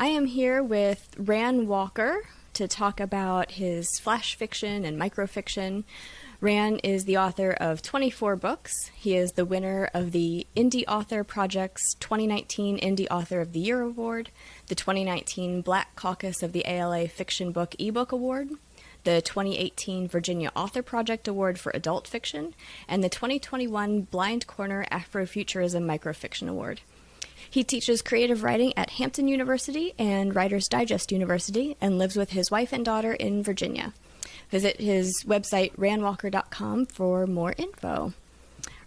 I am here with Ran Walker to talk about his flash fiction and microfiction. Ran is the author of 24 books. He is the winner of the Indie Author Project's 2019 Indie Author of the Year Award, the 2019 Black Caucus of the ALA Fiction Book eBook Award, the 2018 Virginia Author Project Award for Adult Fiction, and the 2021 Blind Corner Afrofuturism Microfiction Award. He teaches creative writing at Hampton University and Writer's Digest University and lives with his wife and daughter in Virginia. Visit his website, ranwalker.com, for more info.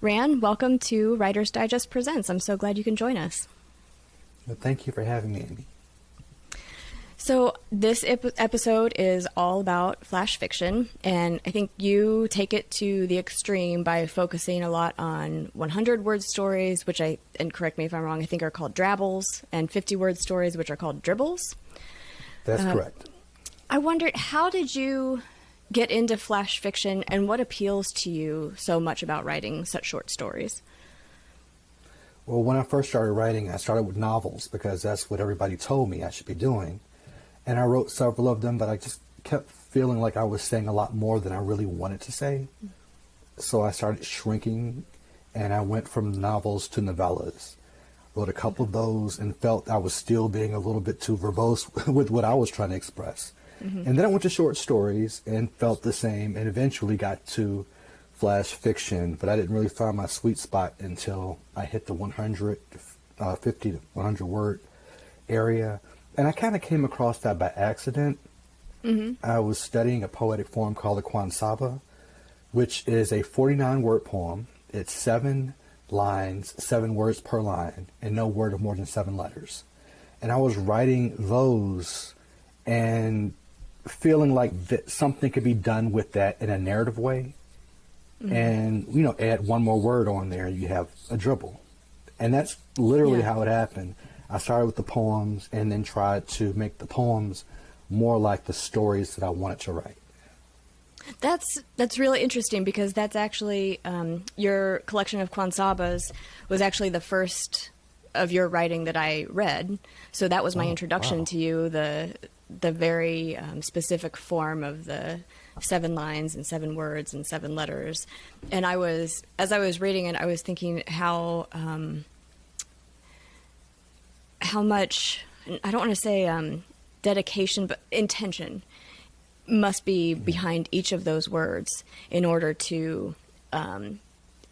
Ran, welcome to Writer's Digest Presents. I'm so glad you can join us. Well, thank you for having me, Amy. So this episode is all about flash fiction, and I think you take it to the extreme by focusing a lot on 100-word stories, which and correct me if I'm wrong, I think are called drabbles, and 50-word stories, which are called dribbles. That's correct. I wondered, how did you get into flash fiction, and what appeals to you so much about writing such short stories? Well, when I first started writing, I started with novels because that's what everybody told me I should be doing. And I wrote several of them, but I just kept feeling like I was saying a lot more than I really wanted to say. So I started shrinking, and I went from novels to novellas. Wrote a couple of those and felt I was still being a little bit too verbose with what I was trying to express. And then I went to short stories and felt the same, and eventually got to flash fiction, but I didn't really find my sweet spot until I hit the 50 to 100 word area. And I kind of came across that by accident. I was studying a poetic form called the Kwansaba, which is a 49-word poem. It's 7 lines, 7 words per line, and no word of more than 7 letters. And I was writing those and feeling like something could be done with that in a narrative way. And, add one more word on there, you have a dribble. And that's literally how it happened. I started with the poems and then tried to make the poems more like the stories that I wanted to write. That's really interesting, because that's actually your collection of Kwansabas was actually the first of your writing that I read. So that was my introduction to you, the very specific form of the 7 lines and 7 words and 7 letters. And as I was reading it, I was thinking how much, I don't want to say dedication, but intention must be behind each of those words in order to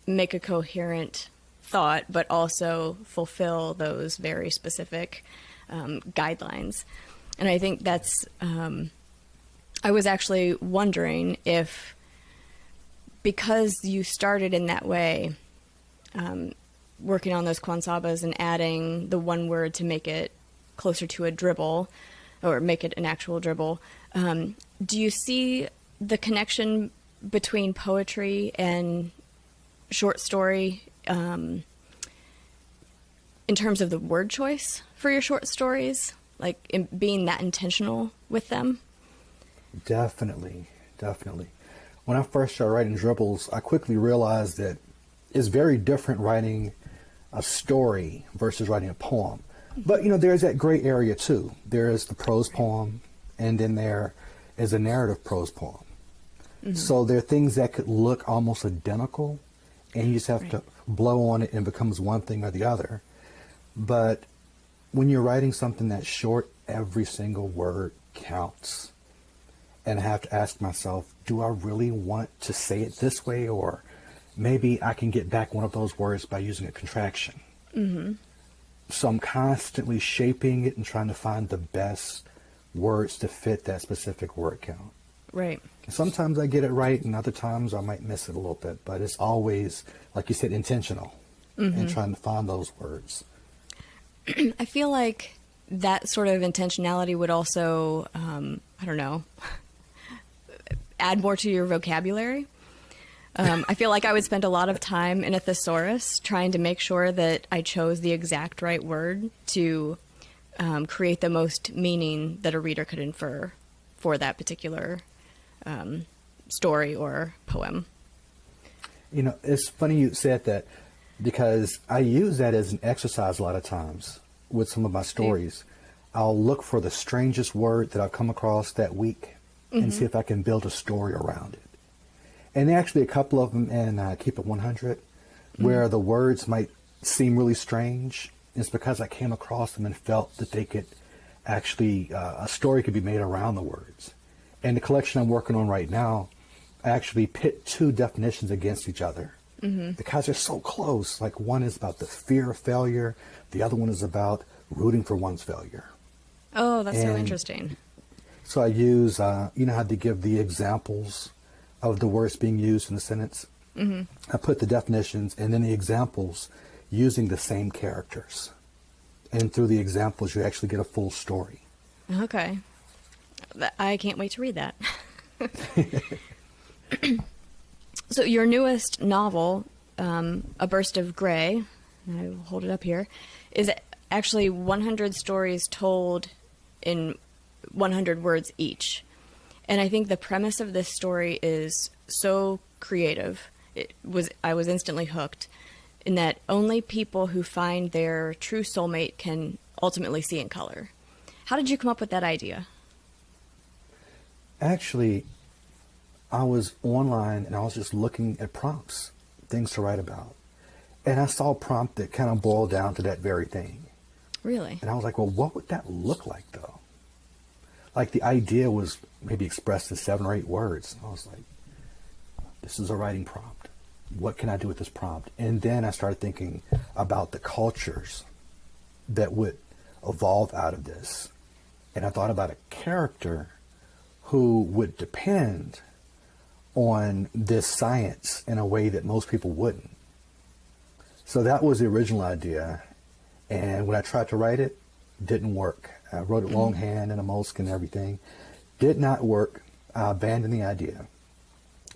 make a coherent thought, but also fulfill those very specific guidelines. And I think that's, I was actually wondering if, because you started in that way, working on those Kwansabas and adding the one word to make it closer to a dribble, or make it an actual dribble, do you see the connection between poetry and short story in terms of the word choice for your short stories, like in being that intentional with them? Definitely. When I first started writing dribbles, I quickly realized that it's very different writing a story versus writing a poem. But, there's that gray area too. There is the prose poem, and then there is a narrative prose poem. So there are things that could look almost identical, and you just have to blow on it and it becomes one thing or the other. But when you're writing something that's short, every single word counts. And I have to ask myself, do I really want to say it this way? Or maybe I can get back one of those words by using a contraction. So I'm constantly shaping it and trying to find the best words to fit that specific word count. Right. Sometimes I get it right, and other times I might miss it a little bit. But it's always, like you said, intentional and trying to find those words. I feel like that sort of intentionality would also, I don't know, add more to your vocabulary. I feel like I would spend a lot of time in a thesaurus trying to make sure that I chose the exact right word to create the most meaning that a reader could infer for that particular story or poem. It's funny you said that, because I use that as an exercise a lot of times with some of my stories. I'll look for the strangest word that I've come across that week and see if I can build a story around it. And actually a couple of them in Keep It 100 where the words might seem really strange. It's because I came across them and felt that they could actually, a story could be made around the words. And the collection I'm working on right now, I actually pit two definitions against each other because they're so close. Like one is about the fear of failure. The other one is about rooting for one's failure. Oh, that's so interesting. So I use, you know how they give the examples of the words being used in the sentence? I put the definitions and then the examples using the same characters. And through the examples, you actually get a full story. Okay. I can't wait to read that. So your newest novel, A Burst of Gray, I will hold it up here, is actually 100 stories told in 100 words each. And I think the premise of this story is so creative. I was instantly hooked in that only people who find their true soulmate can ultimately see in color. How did you come up with that idea? Actually, I was online and I was just looking at prompts, things to write about. And I saw a prompt that kind of boiled down to that very thing. Really? And I was like, well, what would that look like though? Like the idea was maybe expressed in 7 or 8 words. I was like, this is a writing prompt. What can I do with this prompt? And then I started thinking about the cultures that would evolve out of this. And I thought about a character who would depend on this science in a way that most people wouldn't. So that was the original idea. And when I tried to write it, didn't work. I wrote it longhand and a moleskin and everything. Did not work. I abandoned the idea.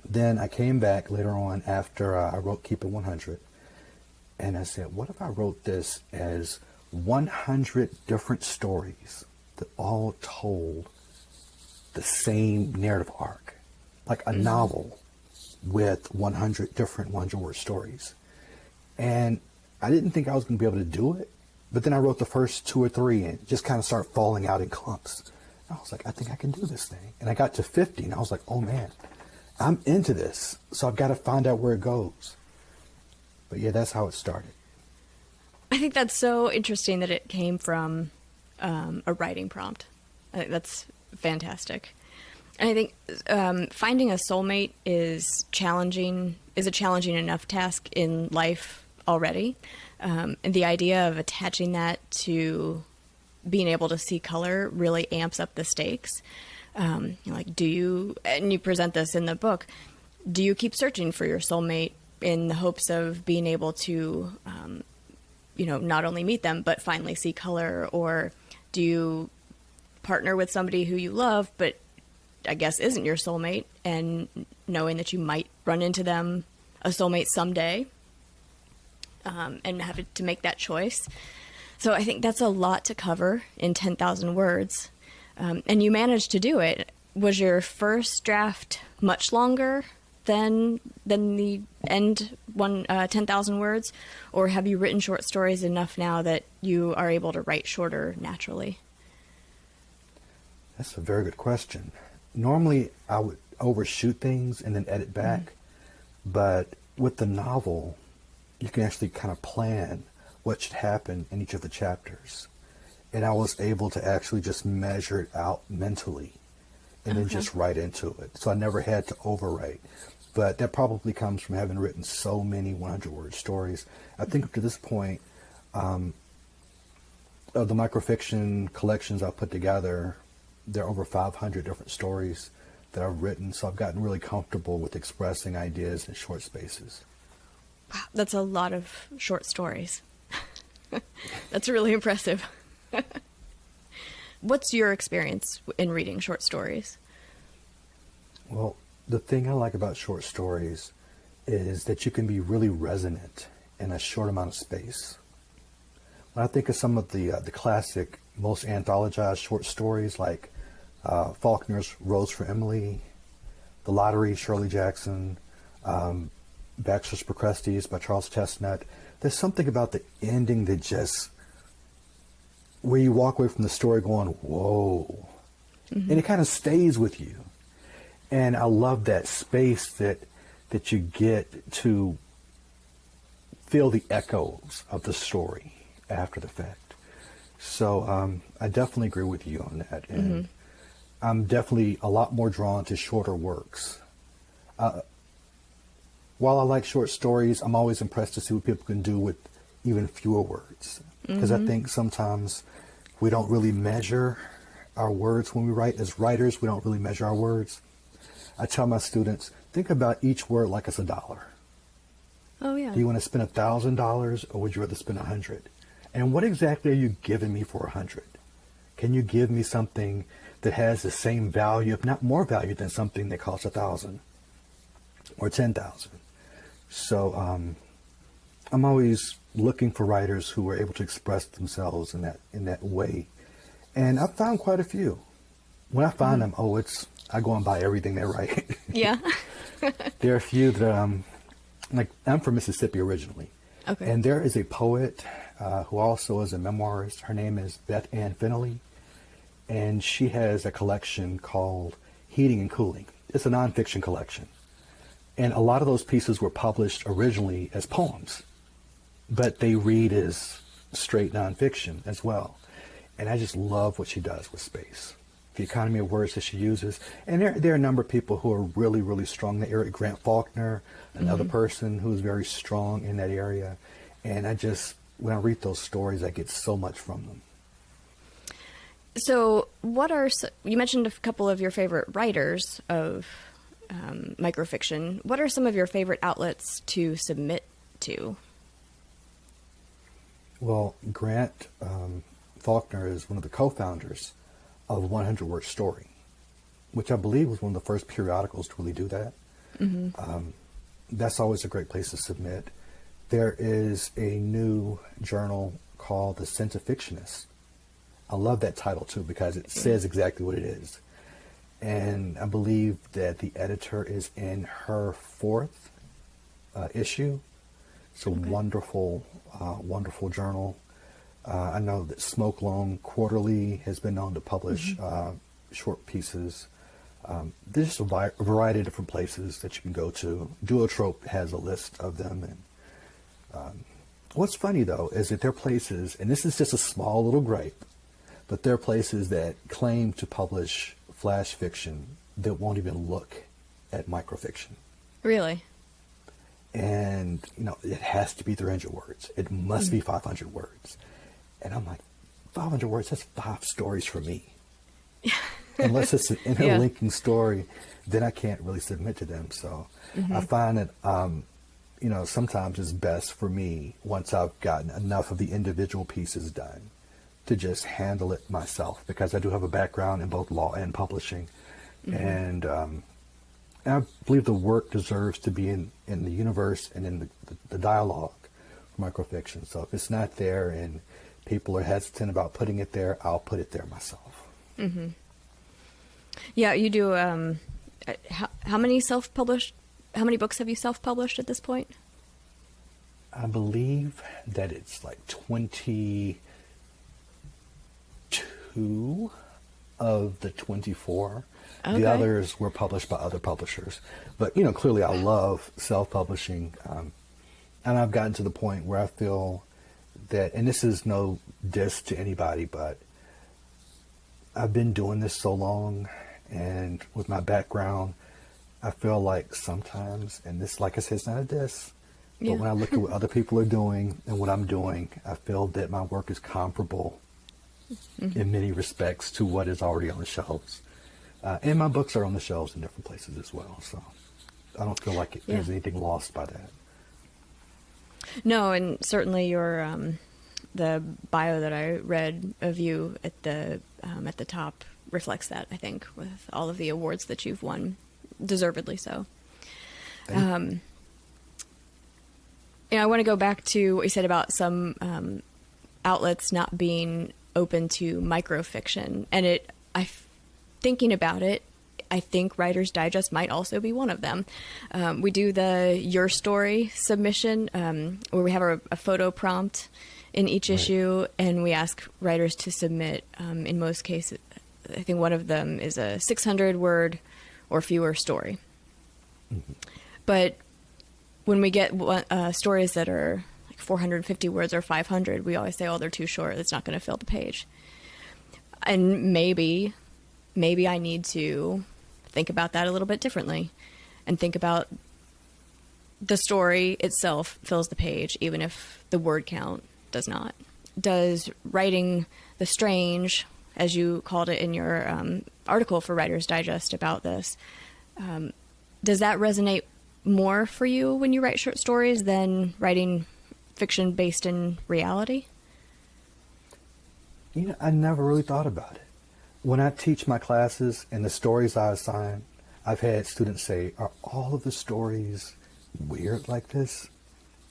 Then I came back later on after I wrote Keep It 100. And I said, what if I wrote this as 100 different stories that all told the same narrative arc? Like a novel with 100 different 100-word stories. And I didn't think I was going to be able to do it. But then I wrote the first 2 or 3 and just kind of started falling out in clumps. And I was like, I think I can do this thing. And I got to 50 and I was like, oh man, I'm into this. So I've got to find out where it goes. But yeah, that's how it started. I think that's so interesting that it came from a writing prompt. I think that's fantastic. And I think finding a soulmate is a challenging enough task in life already. And the idea of attaching that to being able to see color really amps up the stakes. Like, and you present this in the book, do you keep searching for your soulmate in the hopes of being able to, not only meet them, but finally see color? Or do you partner with somebody who you love, but I guess isn't your soulmate, and knowing that you might run into them, a soulmate someday, and have to make that choice? So I think that's a lot to cover in 10,000 words. And you managed to do it. Was your first draft much longer than the end 10,000 words? Or have you written short stories enough now that you are able to write shorter naturally? That's a very good question. Normally I would overshoot things and then edit back. But with the novel, you can actually kind of plan what should happen in each of the chapters. And I was able to actually just measure it out mentally and then just write into it. So I never had to overwrite. But that probably comes from having written so many 100-word stories. I think up to this point, of the microfiction collections I've put together, there are over 500 different stories that I've written. So I've gotten really comfortable with expressing ideas in short spaces. Wow, that's a lot of short stories. That's really impressive. What's your experience in reading short stories? Well, the thing I like about short stories is that you can be really resonant in a short amount of space. When I think of some of the classic, most anthologized short stories like Faulkner's Rose for Emily, The Lottery, Shirley Jackson, Baxter's Procrustes by Charles Chestnut, there's something about the ending that just where you walk away from the story going, whoa. And it kind of stays with you. And I love that space that you get to feel the echoes of the story after the fact. So I definitely agree with you on that. And I'm definitely a lot more drawn to shorter works. While I like short stories, I'm always impressed to see what people can do with even fewer words. Because I think sometimes we don't really measure our words when we write. As writers, we don't really measure our words. I tell my students, think about each word like it's $1. Oh, yeah. Do you want to spend $1,000 or would you rather spend 100? And what exactly are you giving me for 100? Can you give me something that has the same value, if not more value, than something that costs 1,000 or 10,000? So I'm always looking for writers who are able to express themselves in that way, and I've found quite a few. When I find them, I go and buy everything they write. Yeah. There are a few that like I'm from Mississippi originally, Okay. and there is a poet who also is a memoirist. Her name is Beth Ann Finley, and she has a collection called Heating and Cooling. It's a nonfiction collection. And a lot of those pieces were published originally as poems, but they read as straight nonfiction as well. And I just love what she does with space, the economy of words that she uses. And there are a number of people who are really, really strong in the area. Grant Faulkner, another person who's very strong in that area. And when I read those stories, I get so much from them. So you mentioned a couple of your favorite writers of microfiction. What are some of your favorite outlets to submit to? Well, Grant Faulkner is one of the co-founders of 100 Word Story, which I believe was one of the first periodicals to really do that. That's always a great place to submit. There is a new journal called The Sense of Fictionist. I love that title too because it says exactly what it is. And I believe that the editor is in her 4th issue. It's a wonderful, wonderful journal. I know that Smoke Loan Quarterly has been known to publish short pieces. There's just a variety of different places that you can go to. Duotrope has a list of them. And what's funny, though, is that there are places, and this is just a small little gripe, but there are places that claim to publish flash fiction that won't even look at microfiction. Really? And, it has to be 300 words. It must be 500 words. And I'm like, 500 words, that's 5 stories for me. Unless it's an interlinking story, then I can't really submit to them. So I find that, sometimes it's best for me, once I've gotten enough of the individual pieces done, to just handle it myself, because I do have a background in both law and publishing. And I believe the work deserves to be in the universe and in the dialogue for microfiction. So if it's not there and people are hesitant about putting it there, I'll put it there myself. Yeah, you do. How many books have you self-published at this point? I believe that it's like 22 of the 24. Okay. The others were published by other publishers. But, clearly I love self-publishing. And I've gotten to the point where I feel that, and this is no diss to anybody, but I've been doing this so long, and with my background, I feel like sometimes, and this, like I said, it's not a diss, but when I look at what other people are doing and what I'm doing, I feel that my work is comparable in many respects to what is already on the shelves. And my books are on the shelves in different places as well, so I don't feel like there's anything lost by that. No, and certainly your the bio that I read of you at the top reflects that, I think, with all of the awards that you've won, deservedly so. I want to go back to what you said about some outlets not being open to microfiction, and thinking about it, I think Writer's Digest might also be one of them. We do the Your Story submission, where we have a photo prompt in each Right. issue, and we ask writers to submit, in most cases, I think one of them is a 600 word or fewer story. But when we get stories that are like 450 words or 500, we always say, oh, they're too short. It's not going to fill the page. And maybe I need to think about that a little bit differently and think about the story itself fills the page, even if the word count does not. Does writing the strange, as you called it in your article for Writer's Digest about this, does that resonate more for you when you write short stories than writing fiction based in reality? You know, I never really thought about it. When I teach my classes and the stories I assign, I've had students say, are all of the stories weird like this?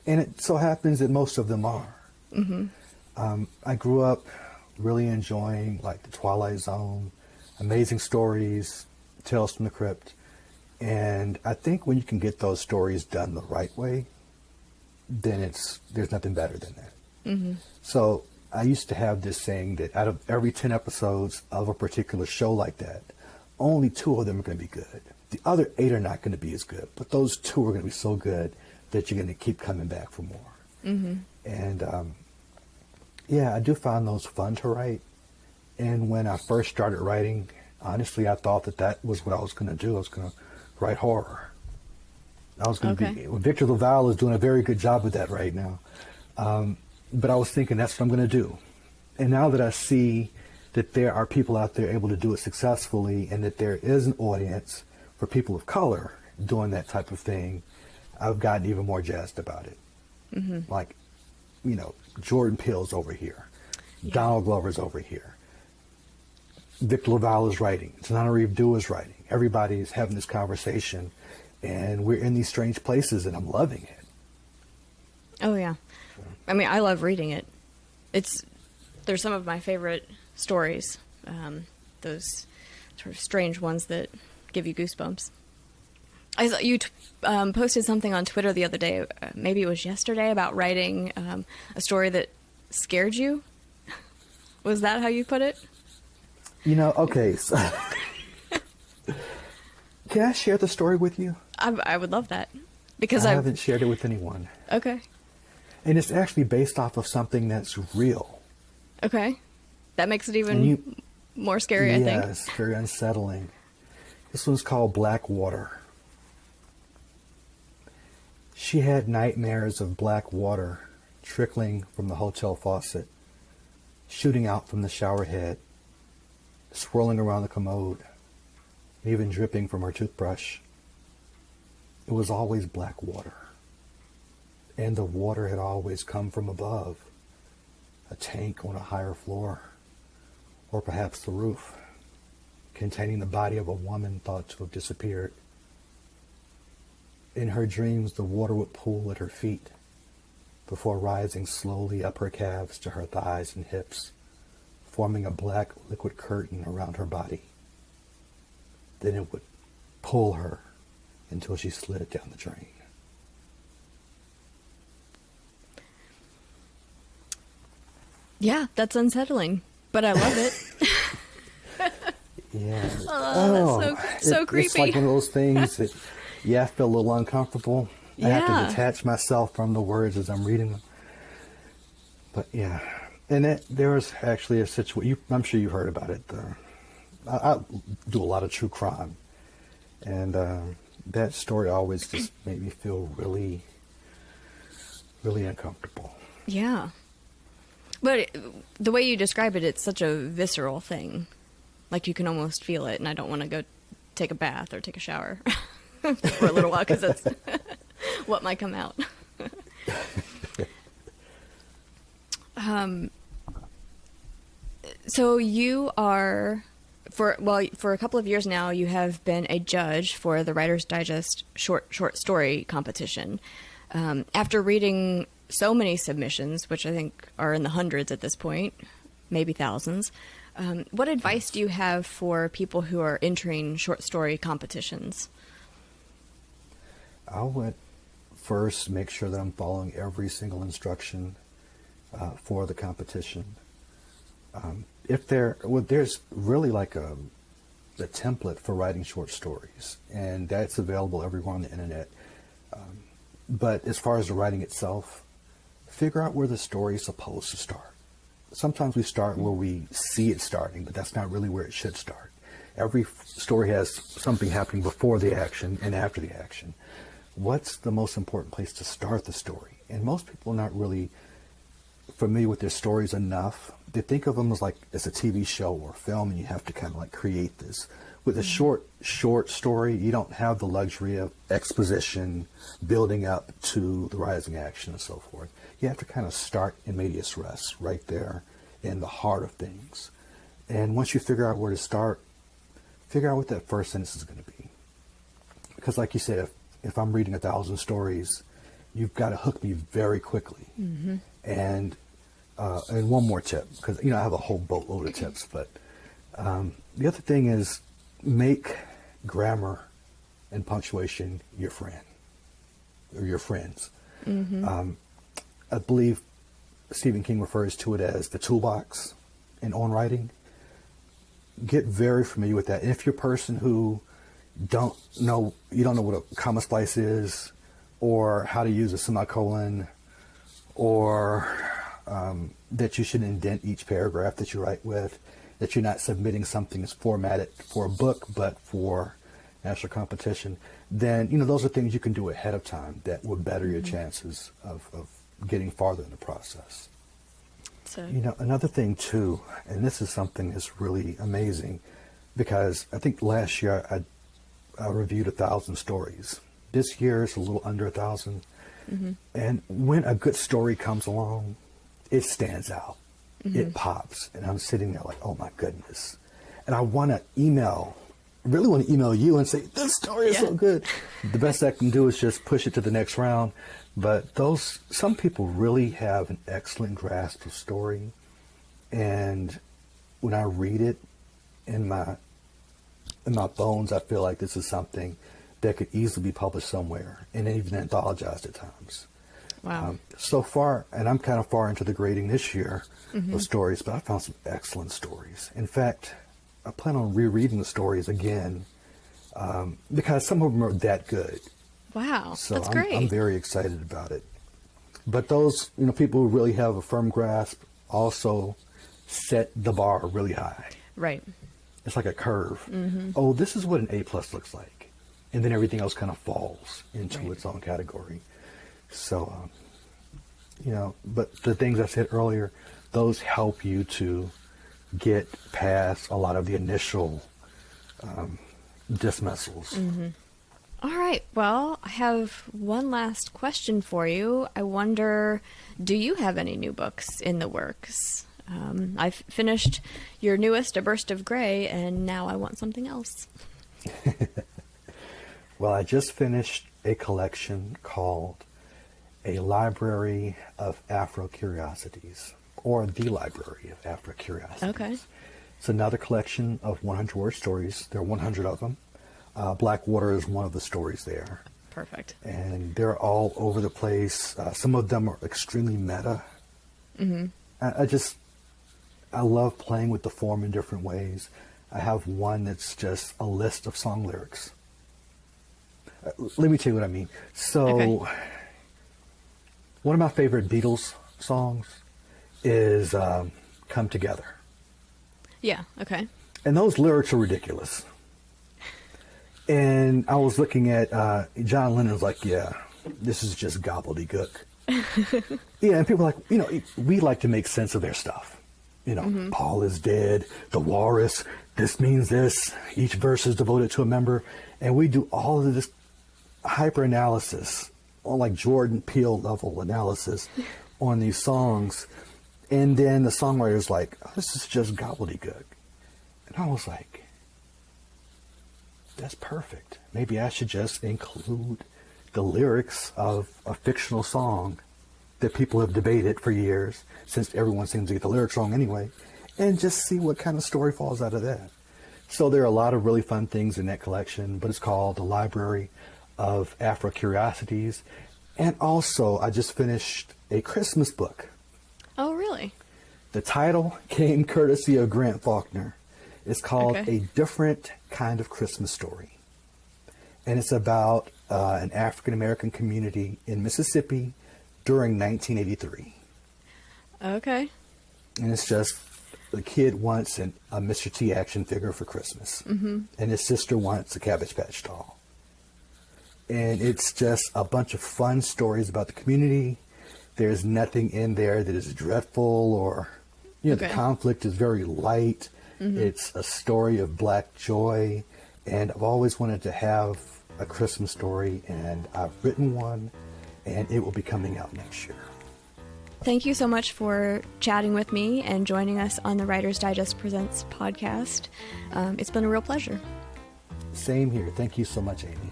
And it so happens that most of them are. I grew up really enjoying like The Twilight Zone, Amazing Stories, Tales from the Crypt. And I think when you can get those stories done the right way, then there's nothing better than that. So I used to have this saying that out of every 10 episodes of a particular show like that, only 2 of them are going to be good. The other 8 are not going to be as good, but those 2 are going to be so good that you're going to keep coming back for more. And yeah, I do find those fun to write. And when I first started writing, honestly, I thought that was what I was going to do. I was going to write horror. I was going to be. Victor LaValle is doing a very good job with that right now. But I was thinking that's what I'm going to do. And now that I see that there are people out there able to do it successfully and that there is an audience for people of color doing that type of thing, I've gotten even more jazzed about it. Like, you know, Jordan Peele's over here. Donald Glover's over here. Victor LaValle is writing. Tanana Reeve is writing. Everybody's having this conversation, and we're in these strange places, and I'm loving it. Oh, yeah. I mean, I love reading it. They're some of my favorite stories. Those sort of strange ones that give you goosebumps. I saw you posted something on Twitter the other day, maybe it was yesterday, about writing a story that scared you. Was that how you put it? You know, okay. So can I share the story with you? I would love that. Because I haven't shared it with anyone. Okay. And it's actually based off of something that's real. Okay. That makes it even more scary, I think. Yes, very unsettling. This one's called Black Water. She had nightmares of black water trickling from the hotel faucet, shooting out from the shower head, swirling around the commode, even dripping from her toothbrush. It was always black water, and the water had always come from above, a tank on a higher floor, or perhaps the roof, containing the body of a woman thought to have disappeared. In her dreams, the water would pool at her feet, before rising slowly up her calves to her thighs and hips, forming a black liquid curtain around her body. Then it would pull her until she slid down the drain. Yeah, that's unsettling, but I love it. Yeah. Oh, that's so creepy. It's like one of those things that, yeah, I feel a little uncomfortable. I have Yeah. to detach myself from the words as I'm reading them. But yeah. And there was actually a situation, I'm sure you heard about it. I do a lot of true crime. And that story always just made me feel really, really uncomfortable. Yeah. But the way you describe it, it's such a visceral thing. Like you can almost feel it, and I don't want to go take a bath or take a shower for a little while because that's what might come out. So you are, for a couple of years now, you have been a judge for the Writer's Digest short story competition. After reading so many submissions, which I think are in the hundreds at this point, maybe thousands, what advice do you have for people who are entering short story competitions? I would first make sure that I'm following every single instruction for the competition. If there, well, there's really like a template for writing short stories, and that's available everywhere on the internet. But as far as the writing itself, figure out where the story is supposed to start. Sometimes we start where we see it starting, but that's not really where it should start. Every story has something happening before the action and after the action. What's the most important place to start the story? And most people are not really familiar with their stories enough. They think of them as like as a TV show or film, and you have to kind of like create this. With a short story, you don't have the luxury of exposition building up to the rising action and so forth. You have to kind of start in medias res, right there in the heart of things. And once you figure out where to start, figure out what that first sentence is going to be. Because like you said, if I'm reading 1,000 stories, you've got to hook me very quickly. Mm-hmm. And one more tip, because I have a whole boatload of tips, but the other thing is make grammar and punctuation your friend or your friends. Mm-hmm. I believe Stephen King refers to it as the toolbox in on writing. Get very familiar with that. And if you're a person who you don't know what a comma splice is, or how to use a semicolon, or that you should indent each paragraph that you write with, that you're not submitting something that's formatted for a book but for national competition, then those are things you can do ahead of time that would better your chances of getting farther in the process. So another thing too, and this is something that's really amazing, because I think last year I reviewed 1,000 stories. This year is a little under 1,000. Mm-hmm. And when a good story comes along, it stands out. Mm-hmm. It pops. And I'm sitting there like, oh my goodness. And I really want to email you and say, this story is so good. The best I can do is just push it to the next round. But some people really have an excellent grasp of story. And when I read it in my bones, I feel like this is something that could easily be published somewhere and even anthologized at times. Wow. So far, and I'm kind of far into the grading this year of stories, but I found some excellent stories. In fact, I plan on rereading the stories again because some of them are that good. Wow, so that's great. I'm very excited about it. But those people who really have a firm grasp also set the bar really high. Right. It's like a curve. Mm-hmm. Oh, this is what an A+ looks like. And then everything else kind of falls into its own category. So, but the things I said earlier, those help you to get past a lot of the initial dismissals. Mm-hmm. All right. Well, I have one last question for you. I wonder, do you have any new books in the works? I've finished your newest, A Burst of Gray, and now I want something else. Well, I just finished a collection called A Library of Afro-Curiosities, or The Library of Afro-Curiosities. Okay. It's another collection of 100-word stories. There are 100 of them. Blackwater is one of the stories there. Perfect. And they're all over the place. Some of them are extremely meta. Mm-hmm. I love playing with the form in different ways. I have one that's just a list of song lyrics. Let me tell you what I mean. So, one of my favorite Beatles songs is Come Together. Yeah, okay. And those lyrics are ridiculous. And I was looking at John Lennon's like, yeah, this is just gobbledygook. Yeah, and people are like, we like to make sense of their stuff. Paul is dead, the walrus, this means this, each verse is devoted to a member. And we do all of this hyper-analysis, on like Jordan Peele level analysis on these songs. And then the songwriter's like, oh, this is just gobbledygook. And I was like, that's perfect. Maybe I should just include the lyrics of a fictional song that people have debated for years, since everyone seems to get the lyrics wrong anyway, and just see what kind of story falls out of that. So there are a lot of really fun things in that collection, but it's called The Library of Afro-Curiosities. And also, I just finished a Christmas book. Oh, Really? The title came courtesy of Grant Faulkner. It's called Okay. A Different Kind of Christmas Story. And it's about an African-American community in Mississippi during 1983. Okay. And it's just the kid wants a Mr. T action figure for Christmas. Mm-hmm. And his sister wants a Cabbage Patch doll. And it's just a bunch of fun stories about the community. There's nothing in there that is dreadful or, the Okay. conflict is very light. Mm-hmm. It's a story of Black joy. And I've always wanted to have a Christmas story, and I've written one, and it will be coming out next year. Thank you so much for chatting with me and joining us on the Writer's Digest Presents podcast. It's been a real pleasure. Same here. Thank you so much, Amy.